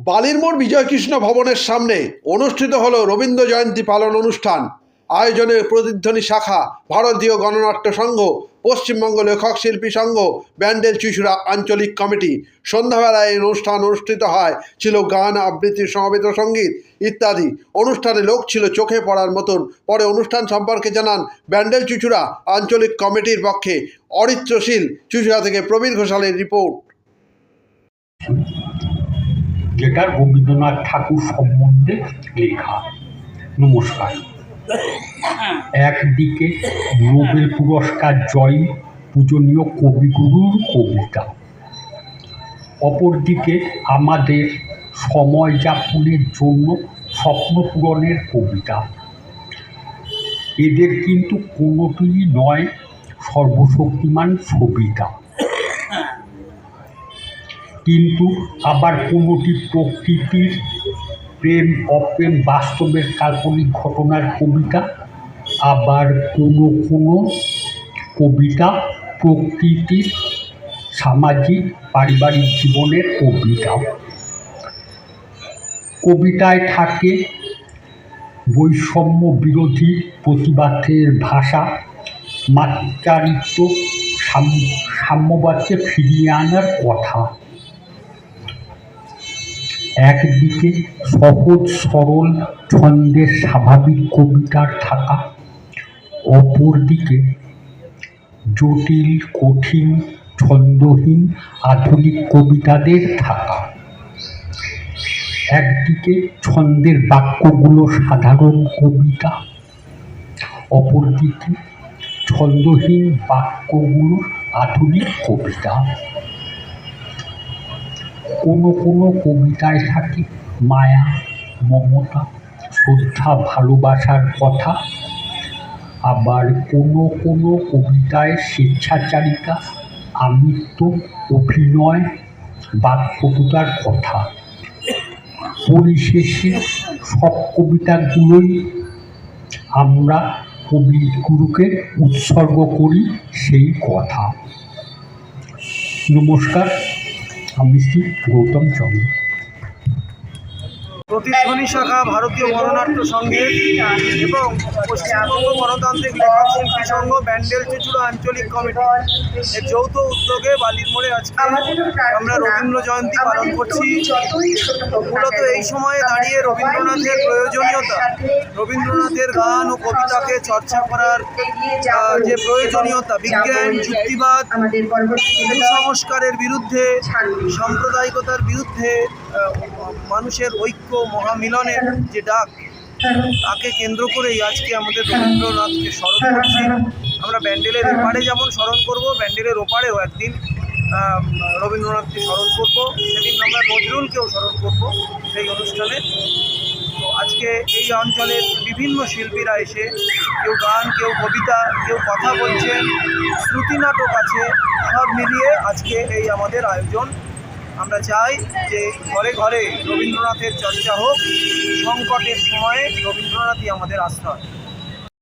বালির বিজয়কৃষ্ণ ভবনের সামনে অনুষ্ঠিত হলো রবীন্দ্র জয়ন্তী পালন অনুষ্ঠান। আয়োজনে প্রতিধ্বনি শাখা, ভারতীয় গণনাট্য সংঘ, পশ্চিমবঙ্গ লেখক শিল্পী সংঘ, ব্যান্ডেল চুঁচুড়া আঞ্চলিক কমিটি। সন্ধ্যাবেলায় এই অনুষ্ঠান অনুষ্ঠিত হয়, ছিল গান আবৃত্তি, সমবেত সঙ্গীত ইত্যাদি। অনুষ্ঠানে লোক ছিল চোখে পড়ার মতন। পরে অনুষ্ঠান সম্পর্কে জানান ব্যান্ডেল চুঁচুড়া আঞ্চলিক কমিটির পক্ষে অরিত্রশীল। চুঁচুড়া থেকে প্রবীর ঘোষালের রিপোর্ট। যেটা রবীন্দ্রনাথ ঠাকুর সম্বন্ধে লেখা। নমস্কার। একদিকে নোবেল পুরস্কার জয়ী পূজনীয় কবিগুরুর কবিতা, অপরদিকে আমাদের সময় যাপনের জন্য স্বপ্ন পূরণের কবিতা। এদের কিন্তু কোনোটিই নয় সর্বশক্তিমান সবিতা, কিন্তু আবার কোনোটি প্রকৃতির প্রেম অপ্রেম বাস্তবের কাল্পনিক ঘটনার কবিতা, আবার কোনো কোনো কবিতা প্রকৃতির সামাজিক পারিবারিক জীবনের কবিতা। কবিতায় থাকে বৈষম্য বিরোধী প্রতিবাদের ভাষা, মাতৃচারিত্র, সাম্যবাদকে ফিরিয়ে আনার কথা। একদিকে সহজ সরল ছন্দের স্বাভাবিক কবিতার থাকা, অপরদিকে জটিল কঠিন ছন্দহীন আধুনিক কবিতাদের থাকা। একদিকে ছন্দের বাক্যগুলো সাধারণ কবিতা, অপরদিকে ছন্দহীন বাক্যগুলো আধুনিক কবিতা। কোনো কোনো কবিতায় থাকে মায়া, মমতা, শ্রদ্ধা, ভালোবাসার কথা, আবার কোনো কোনো কবিতায় স্বেচ্ছাচারিতা, আমিত্ব, অভিনয়, বাকপটুতার কথা। পরিশেষে সব কবিতাগুলোই আমরা কবিগুরুকে উৎসর্গ করি সেই কথা। নমস্কার, আমি শ্রী গৌতম চন্দ্র। প্রতিধ্বনি শাখা ভারতীয় গণনাট্য সংঘের এবং পশ্চিমবঙ্গ গণতান্ত্রিক লেখক শিল্পী সংঘ ব্যান্ডেল চুঁচুড়া আঞ্চলিক কমিটি এর যৌথ উদ্যোগে বালির মোড়ে আজকে আমরা রবীন্দ্র জয়ন্তী পালন করছি। মূলত এই সময়ে দাঁড়িয়ে রবীন্দ্রনাথের প্রয়োজনীয়তা, রবীন্দ্রনাথের গান ও কবিতাকে চর্চা করার যে প্রয়োজনীয়তা, বিজ্ঞান, যুক্তিবাদ, কুসংস্কারের বিরুদ্ধে, সাম্প্রদায়িকতার বিরুদ্ধে মানুষের ঐক্য, মহামিলনের যে ডাক, তাকে কেন্দ্র করেই আজকে আমাদের রবীন্দ্রনাথকে স্মরণ করছি। আমরা ব্যান্ডেলের এপারে যেমন স্মরণ করব, ব্যান্ডেলের ওপারেও একদিন রবীন্দ্রনাথকে স্মরণ করব। সেদিন আমরা নজরুলকেও স্মরণ করব সেই অনুষ্ঠানে। তো আজকে এই অঞ্চলের বিভিন্ন শিল্পীরা এসে কেউ গান, কেউ কবিতা, কেউ কথা বলছেন, শ্রুতি নাটক আছে, সব মিলিয়ে আজকে এই আমাদের আয়োজন। আমরা চাই যে ঘরে ঘরে রবীন্দ্রনাথের চর্চা হোক, সংকটের সময়ে রবীন্দ্রনাথই আমাদের আশ্রয়।